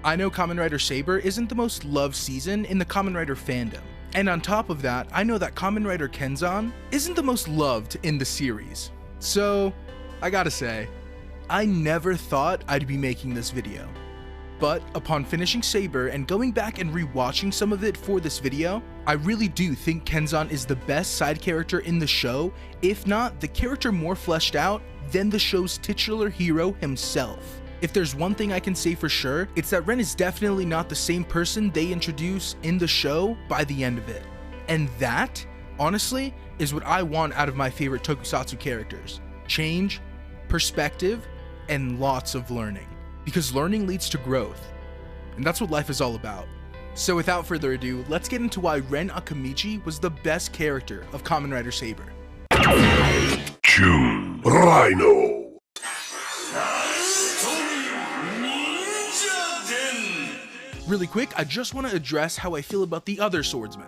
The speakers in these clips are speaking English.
I know Kamen Rider Saber isn't the most loved season in the Kamen Rider fandom. And on top of that, I know that Kamen Rider Kenzan isn't the most loved in the series. So, I gotta say, I never thought I'd be making this video. But upon finishing Saber and going back and rewatching some of it for this video, I really do think Kenzan is the best side character in the show, if not the character more fleshed out than the show's titular hero himself. If there's one thing I can say for sure, it's that Ren is definitely not the same person they introduce in the show by the end of it. And that, honestly, is what I want out of my favorite tokusatsu characters. Change, perspective, and lots of learning. Because learning leads to growth. And that's what life is all about. So without further ado, let's get into why Ren Akamichi was the best character of Kamen Rider Saber. Choose Rhino. Really quick, I just want to address how I feel about the other swordsman.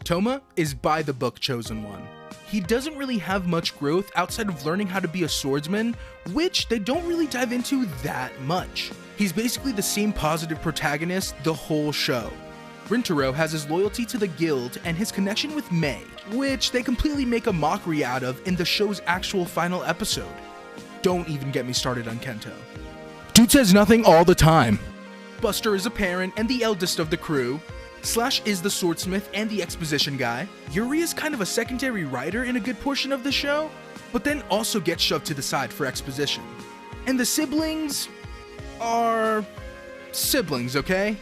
Toma is by the book chosen one. He doesn't really have much growth outside of learning how to be a swordsman, which they don't really dive into that much. He's basically the same positive protagonist the whole show. Rintaro has his loyalty to the guild and his connection with Mei, which they completely make a mockery out of in the show's actual final episode. Don't even get me started on Kento. Dude says nothing all the time. Buster is a parent and the eldest of the crew. Slash is the swordsmith and the exposition guy. Yuri is kind of a secondary writer in a good portion of the show, but then also gets shoved to the side for exposition. And the siblings are siblings, okay?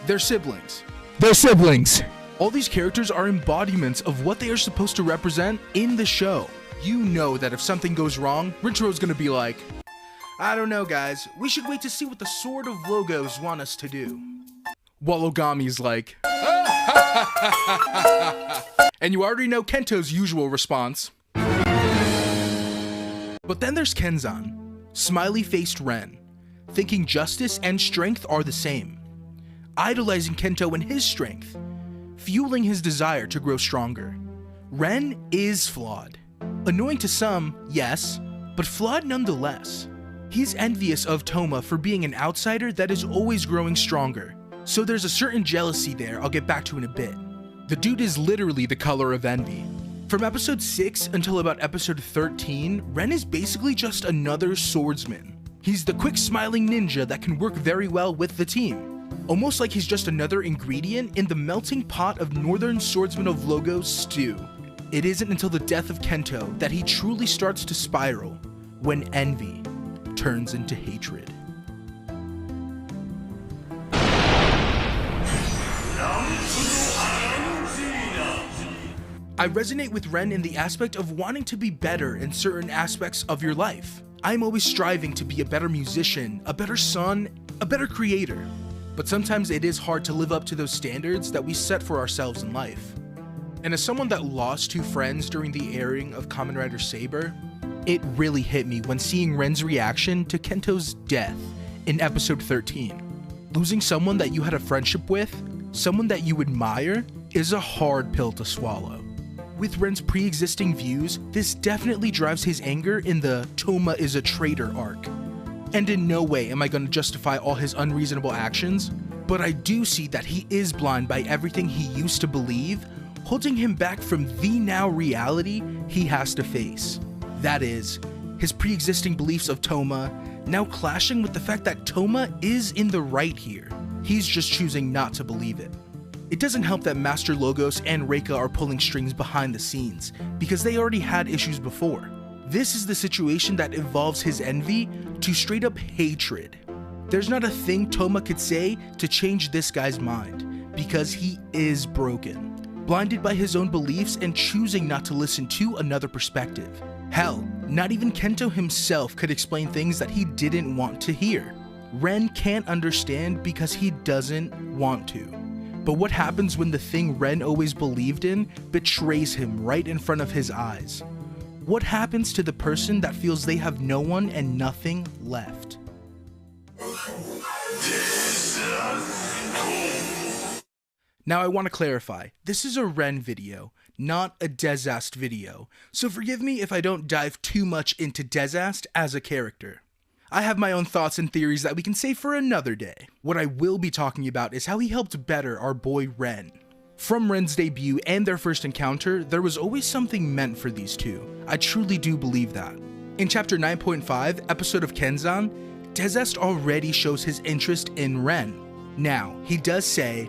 They're siblings. They're siblings! All these characters are embodiments of what they are supposed to represent in the show. You know that if something goes wrong, Rintaro's gonna be like, I don't know guys, we should wait to see what the Sword of Logos want us to do. While Ogami's like, and you already know Kento's usual response. But then there's Kenzan, smiley-faced Ren, thinking justice and strength are the same, idolizing Kento and his strength, fueling his desire to grow stronger. Ren is flawed. Annoying to some, yes, but flawed nonetheless. He's envious of Toma for being an outsider that is always growing stronger, so there's a certain jealousy there I'll get back to in a bit. The dude is literally the color of envy. From episode 6 until about episode 13, Ren is basically just another swordsman. He's the quick smiling ninja that can work very well with the team, almost like he's just another ingredient in the melting pot of Northern Swordsman of Logos stew. It isn't until the death of Kento that he truly starts to spiral, when envy turns into hatred. I resonate with Ren in the aspect of wanting to be better in certain aspects of your life. I'm always striving to be a better musician, a better son, a better creator. But sometimes it is hard to live up to those standards that we set for ourselves in life. And as someone that lost 2 friends during the airing of Kamen Rider Saber, it really hit me when seeing Ren's reaction to Kento's death in episode 13. Losing someone that you had a friendship with, someone that you admire, is a hard pill to swallow. With Ren's pre-existing views, this definitely drives his anger in the Toma is a traitor arc. And in no way am I going to justify all his unreasonable actions, but I do see that he is blind by everything he used to believe, holding him back from the now reality he has to face. That is, his pre-existing beliefs of Toma now clashing with the fact that Toma is in the right here. He's just choosing not to believe it. It doesn't help that Master Logos and Reika are pulling strings behind the scenes, because they already had issues before. This is the situation that evolves his envy to straight up hatred. There's not a thing Toma could say to change this guy's mind, because he is broken, blinded by his own beliefs and choosing not to listen to another perspective. Hell, not even Kento himself could explain things that he didn't want to hear. Ren can't understand because he doesn't want to. But what happens when the thing Ren always believed in betrays him right in front of his eyes? What happens to the person that feels they have no one and nothing left? Now I want to clarify, this is a Ren video, not a Dezast video, so forgive me if I don't dive too much into Dezast as a character. I have my own thoughts and theories that we can save for another day. What I will be talking about is how he helped better our boy Ren. From Ren's debut and their first encounter, there was always something meant for these two. I truly do believe that. In chapter 9.5, episode of Kenzan, Dezast already shows his interest in Ren. Now, he does say,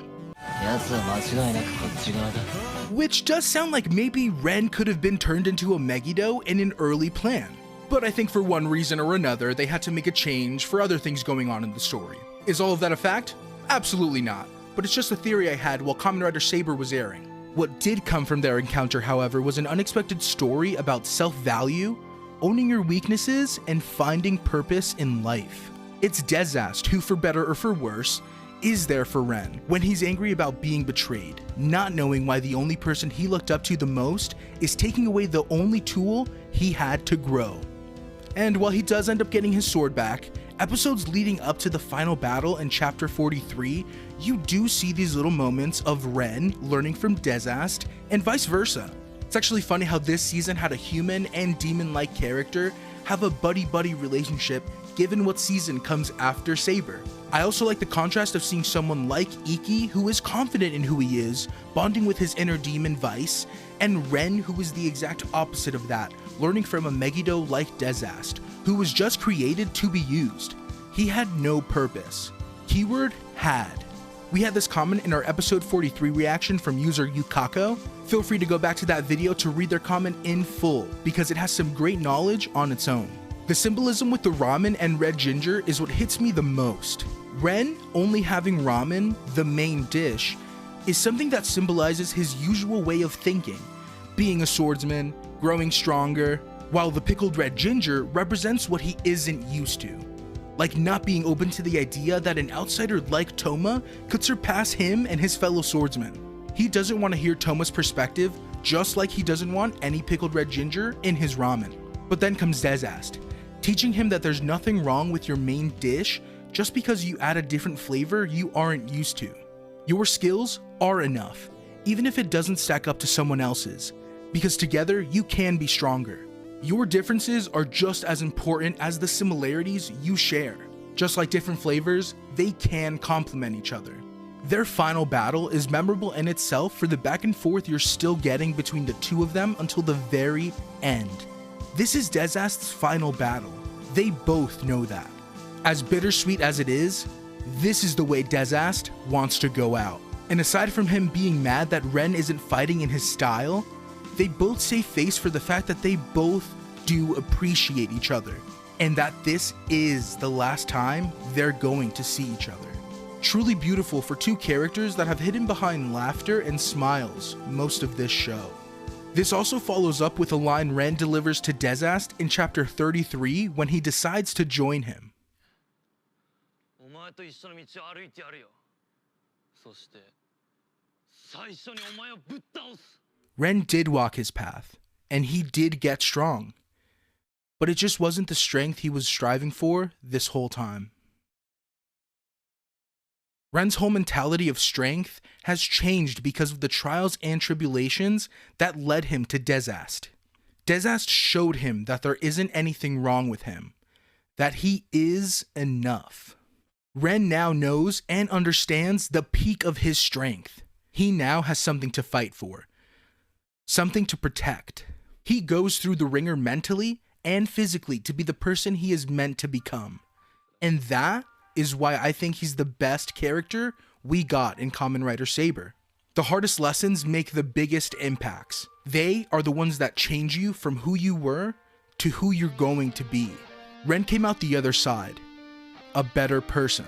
which does sound like maybe Ren could have been turned into a Megiddo in an early plan. But I think for one reason or another, they had to make a change for other things going on in the story. Is all of that a fact? Absolutely not. But it's just a theory I had while Kamen Rider Saber was airing. What did come from their encounter, however, was an unexpected story about self-value, owning your weaknesses, and finding purpose in life. It's Dezast who, for better or for worse, is there for Ren when he's angry about being betrayed, not knowing why the only person he looked up to the most is taking away the only tool he had to grow. And while he does end up getting his sword back, episodes leading up to the final battle in chapter 43, you do see these little moments of Ren learning from Dezast and vice versa. It's actually funny how this season had a human and demon-like character have a buddy-buddy relationship given what season comes after Saber. I also like the contrast of seeing someone like Iki, who is confident in who he is, bonding with his inner demon Vice, and Ren, who is the exact opposite of that, learning from a Megiddo like Dezast, who was just created to be used. He had no purpose. Keyword had. We had this comment in our episode 43 reaction from user Yukako. Feel free to go back to that video to read their comment in full, because it has some great knowledge on its own. The symbolism with the ramen and red ginger is what hits me the most. Ren only having ramen, the main dish, is something that symbolizes his usual way of thinking, being a swordsman, growing stronger, while the pickled red ginger represents what he isn't used to. Like not being open to the idea that an outsider like Toma could surpass him and his fellow swordsmen. He doesn't want to hear Toma's perspective, just like he doesn't want any pickled red ginger in his ramen. But then comes Dezast, teaching him that there's nothing wrong with your main dish just because you add a different flavor you aren't used to. Your skills are enough, even if it doesn't stack up to someone else's, because together you can be stronger. Your differences are just as important as the similarities you share. Just like different flavors, they can complement each other. Their final battle is memorable in itself for the back and forth you're still getting between the two of them until the very end. This is Dezast's final battle. They both know that. As bittersweet as it is, this is the way Dezast wants to go out. And aside from him being mad that Ren isn't fighting in his style, they both save face for the fact that they both do appreciate each other, and that this is the last time they're going to see each other. Truly beautiful for two characters that have hidden behind laughter and smiles most of this show. This also follows up with a line Ren delivers to Dezast in chapter 33 when he decides to join him. Ren did walk his path, and he did get strong, but it just wasn't the strength he was striving for this whole time. Ren's whole mentality of strength has changed because of the trials and tribulations that led him to Dezast. Dezast showed him that there isn't anything wrong with him, that he is enough. Ren now knows and understands the peak of his strength. He now has something to fight for, something to protect. He goes through the ringer mentally and physically to be the person he is meant to become. And that is why I think he's the best character we got in Kamen Rider Saber. The hardest lessons make the biggest impacts. They are the ones that change you from who you were to who you're going to be. Ren came out the other side, a better person.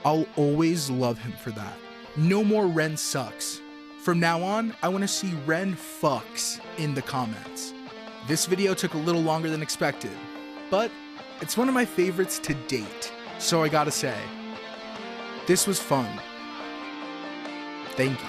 I'll always love him for that. No more Ren sucks. From now on, I want to see Ren fucks in the comments. This video took a little longer than expected, but it's one of my favorites to date. So I gotta say, this was fun. Thank you.